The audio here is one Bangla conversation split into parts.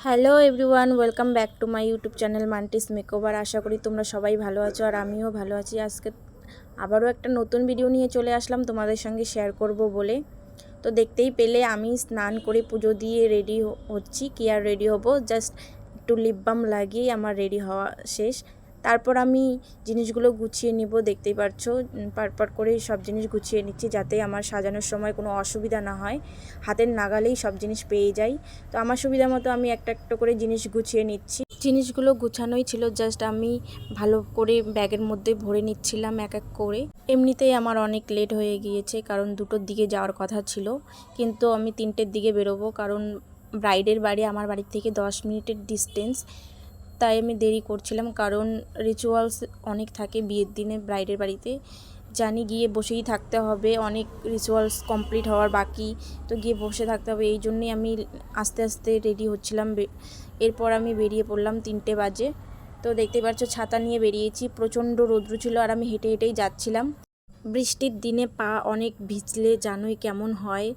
Hello everyone, welcome back to my YouTube channel Mantis Makeover. আশা করি তোমরা সবাই ভালো আছো আর আমিও ভালো আছি। আজকে আবারও একটা নতুন ভিডিও নিয়ে চলে আসলাম তোমাদের সঙ্গে শেয়ার করব বলে। তো দেখতেই পেলে আমি স্নান করে পুজো দিয়ে রেডি হচ্ছি। কি আর রেডি হব, জাস্ট একটু লিপ বাম লাগিয়ে আমার রেডি হওয়া শেষ। তারপর আমি জিনিসগুলো গুছিয়ে নিব। দেখতেই পারছো পারপার করে সব জিনিস গুছিয়ে নিচ্ছি যাতে আমার সাজানোর সময় কোনো অসুবিধা না হয়, হাতের নাগালেই সব জিনিস পেয়ে যাই। তো আমার সুবিধা মতো আমি একটা একটা করে জিনিস গুছিয়ে নিচ্ছি। জিনিসগুলো গুছানোই ছিল, জাস্ট আমি ভালো করে ব্যাগের মধ্যে ভরে নিচ্ছিলাম এক এক করে। এমনিতেই আমার অনেক লেট হয়ে গিয়েছে, কারণ 2টোর দিকে যাওয়ার কথা ছিল, কিন্তু আমি 3টের দিকে বেরোবো, কারণ ব্রাইডের বাড়ি আমার বাড়ির থেকে 10 মিনিটের ডিস্টেন্স। তাই আমি দেরি করছিলাম, কারণ রিচুয়ালস অনেক থাকে বিয়ের দিনে ব্রাইডের বাড়িতে। জানি গিয়ে বসেই থাকতে হবে, অনেক রিচুয়ালস কমপ্লিট হওয়ার বাকি, তো গিয়ে বসে থাকতে হবে। এই জন্যই আমি আস্তে আস্তে রেডি হচ্ছিলাম। এরপর আমি বেরিয়ে পড়লাম 3টে বাজে। তো দেখতে পাচ্ছ ছাতা নিয়ে বেরিয়েছি, প্রচণ্ড রৌদ্র ছিল আর আমি হেঁটে হেঁটেই যাচ্ছিলাম। বৃষ্টির দিনে পা অনেক ভিজলে জানোই কেমন হয়।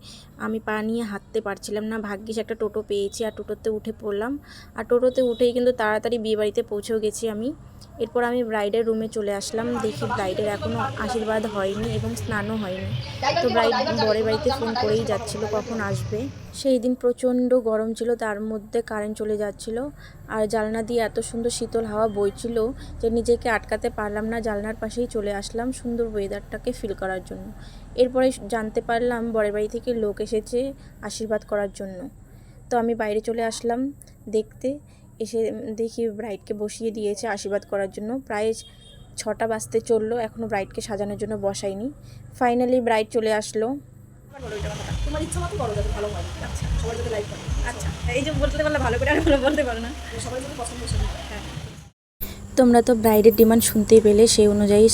আমি পা নিয়ে হাঁটতে পারছিলাম না। ভাগ্যিস একটা টোটো পেয়েছি আর টোটোতে উঠে পড়লাম। আর টোটোতে উঠেই কিন্তু তাড়াতাড়ি বিয়েবাড়িতে পৌঁছেও গেছি আমি। এরপর আমি ব্রাইডের রুমে চলে আসলাম। দেখি ব্রাইডের এখনও আশীর্বাদ হয়নি এবং স্নানও হয়নি। তো ব্রাইড বরের বাড়িতে ফোন করেই যাচ্ছিল কখন আসবে। সেই দিন প্রচণ্ড গরম ছিল, তার মধ্যে কারেন্ট চলে যাচ্ছিল আর জানলা দিয়ে এত সুন্দর শীতল হাওয়া বইছিল যে নিজেকে আটকাতে পারলাম না। জানলার পাশেই চলে আসলাম সুন্দর ওয়েদারটাকে ফিল করার জন্য। এরপরে জানতে পারলাম বরের বাড়ি থেকে লোক এসেছে আশীর্বাদ করার জন্য। তো আমি বাইরে চলে আসলাম দেখতে। এসে দেখি ব্রাইডকে বসিয়ে দিয়েছে আশীর্বাদ করার জন্য। প্রায় 6টা বাজতে চললো, এখনও ব্রাইডকে সাজানোর জন্য বসাইনি। ফাইনালি ব্রাইড চলে আসলো। তোমার ইচ্ছা মতো বলো, যাতে ভালো হয়। আচ্ছা, সবাই যাতে লাইক করে। আচ্ছা, এই যে বলতে পারলে ভালো করে, আর ভালো বলতে পারো না, সবাই যদি পছন্দ হয়। হ্যাঁ, তোমরা তো ব্রাইডের ডিমান্ড শুনতেই পেলে, সেই অনুযায়ী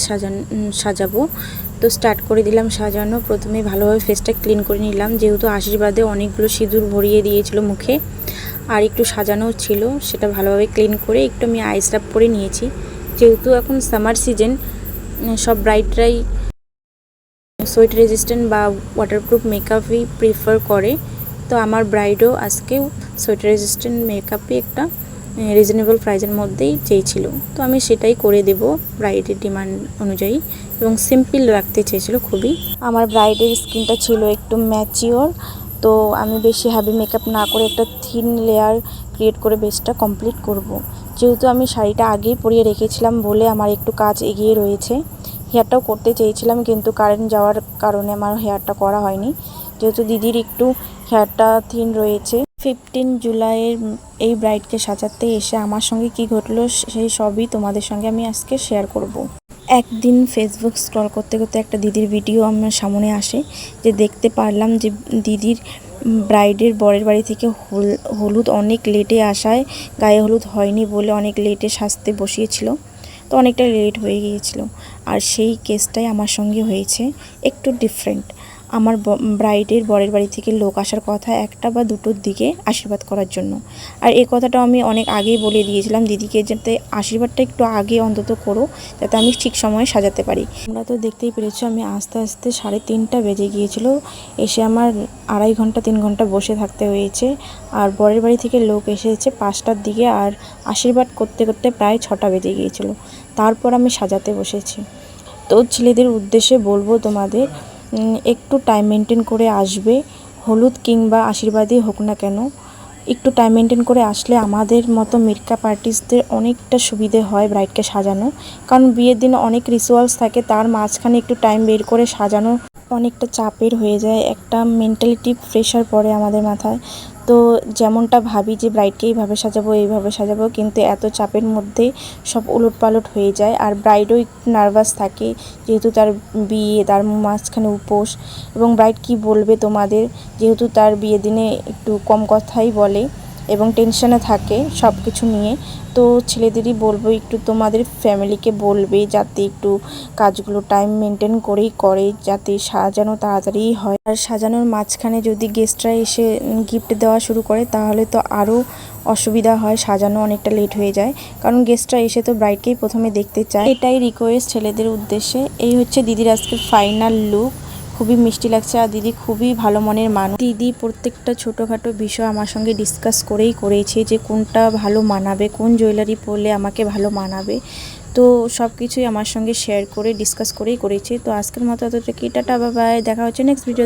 সাজাবো। তো স্টার্ট করে দিলাম সাজানো। প্রথমে ভালোভাবে ফেসটা ক্লিন করে নিলাম, যেহেতু আশীর্বাদে অনেকগুলো সিঁদুর ভরিয়ে দিয়েছিল মুখে আর একটু সাজানো ছিল, সেটা ভালোভাবে ক্লিন করে একটু আমি আইস রাব করে নিয়েছি। যেহেতু এখন সামার সিজন, সব ব্রাইডরাই সোয়েট রেজিস্ট্যান্ট বা ওয়াটারপ্রুফ মেকআপই প্রিফার করে। তো আমার ব্রাইডও আজকে সোয়েট রেজিস্ট্যান্ট মেকআপই একটা রিজনেবল প্রাইজের মধ্যেই চেয়েছিল। তো আমি সেটাই করে দেব ব্রাইডের ডিমান্ড অনুযায়ী, এবং সিম্পল রাখতে চেয়েছিল খুবই। আমার ব্রাইডের স্কিনটা ছিল একটু ম্যাচিওর, তো আমি বেশি হেভি মেকআপ না করে একটা থিন লেয়ার ক্রিয়েট করে বেসটা কমপ্লিট করব। যেহেতু আমি শাড়িটা আগেই পরিয়ে রেখেছিলাম বলে আমার একটু কাজ এগিয়ে রয়েছে। হেয়ারটাও করতে চেয়েছিলাম, কিন্তু কারেন্ট যাওয়ার কারণে আমার হেয়ারটা করা হয়নি। যেহেতু দিদির একটু হেয়ারটা থিন রয়েছে। 15 জুলাইয়ের এই ব্রাইডকে সাজাতে এসে আমার সঙ্গে কি ঘটলো সেই সবই তোমাদের সঙ্গে আমি আজকে শেয়ার করব। একদিন ফেসবুক স্ক্রল করতে করতে একটা দিদির ভিডিও আমার সামনে আসে, যে দেখতে পারলাম যে দিদির ব্রাইডের বরের বাড়ি থেকে হলুদ অনেক লেটে আসায়, গায়ে হলুদ হয়নি বলে অনেক লেটে সাজতে বসিয়েছিল। তো অনেকটা লেট হয়ে গিয়েছিল, আর সেই কেসটাই আমার সঙ্গে হয়েছে, একটু ডিফারেন্ট। আমার ব্রাইডের বরের বাড়ি থেকে লোক আসার কথা 1টা বা 2টোর দিকে আশীর্বাদ করার জন্য। আর এই কথাটাও আমি অনেক আগেই বলে দিয়েছিলাম দিদিকে, যাতে আশীর্বাদটা একটু আগে অন্তত করো, যাতে আমি ঠিক সময়ে সাজাতে পারি। তোমরা তো দেখতেই পেরেছো আমি আস্তে আস্তে 3:30 বেজে গিয়েছিল। এসে আমার 2.5 ঘন্টা 3 ঘন্টা বসে থাকতে হয়েছে। আর বরের বাড়ি থেকে লোক এসেছে 5টার দিকে, আর আশীর্বাদ করতে করতে প্রায় 6টা বেজে গিয়েছিল। তারপর আমি সাজাতে বসেছি। তো ছেলেদের উদ্দেশ্যে বলবো, তোমাদের একটু টাইম মেনটেন করে আসবে, হলুদ কিংবা আশীর্বাদই হোক না কেন, একটু টাইম মেনটেন করে আসলে আমাদের মতো মেকআপ আর্টিস্টদের অনেকটা সুবিধে হয় ব্রাইডকে সাজানো। কারণ বিয়ের দিনে অনেক রিচুয়ালস থাকে, তার মাঝখানে একটু টাইম বের করে সাজানো অনেকটা চাপের হয়ে যায়, একটা মেন্টালিটি প্রেশার পড়ে আমাদের মাথায়। তো যেমনটা ভাবি যে ব্রাইডকে এইভাবে সাজাবো, কিন্তু এত চাপের মধ্যে সব উলটপালট হয়ে যায়। আর ব্রাইডও একটু নার্ভাস থাকে, যেহেতু তার বিয়ে, তার মাঝখানে উপোস, এবং ব্রাইড কি বলবে তোমাদের, যেহেতু তার বিয়ের দিনে একটু কম কথাই বলে এবং টেনশনে থাকে সব কিছু নিয়ে। তো ছেলেদেরই বলবো, একটু তোমাদের ফ্যামিলিকে বলবে যাতে একটু কাজগুলো টাইম মেনটেন করেই করে, যাতে সাজানো তাড়াতাড়ি হয়। আর সাজানোর মাঝখানে যদি গেস্টরা এসে গিফট দেওয়া শুরু করে তাহলে তো আরও অসুবিধা হয়, সাজানো অনেকটা লেট হয়ে যায়, কারণ গেস্টরা এসে তো ব্রাইডকেই প্রথমে দেখতে চায়। এটাই রিকোয়েস্ট ছেলেদের উদ্দেশ্যে। এই হচ্ছে দিদির আজকের ফাইনাল লুক, খুবই মিষ্টি লাগছে। আর দিদি খুবই ভালো মনের মানুষ। দিদি প্রত্যেকটা ছোটোখাটো বিষয় আমার সঙ্গে ডিসকাস করেছে যে কোনটা ভালো মানাবে, কোন জুয়েলারি পরলে আমাকে ভালো মানাবে। তো সব কিছুই আমার সঙ্গে শেয়ার করে ডিসকাস করেই করেছে। তো আজকের মতো এতটুকুই, টাটা বাই বাই, দেখা হচ্ছে নেক্সট ভিডিও।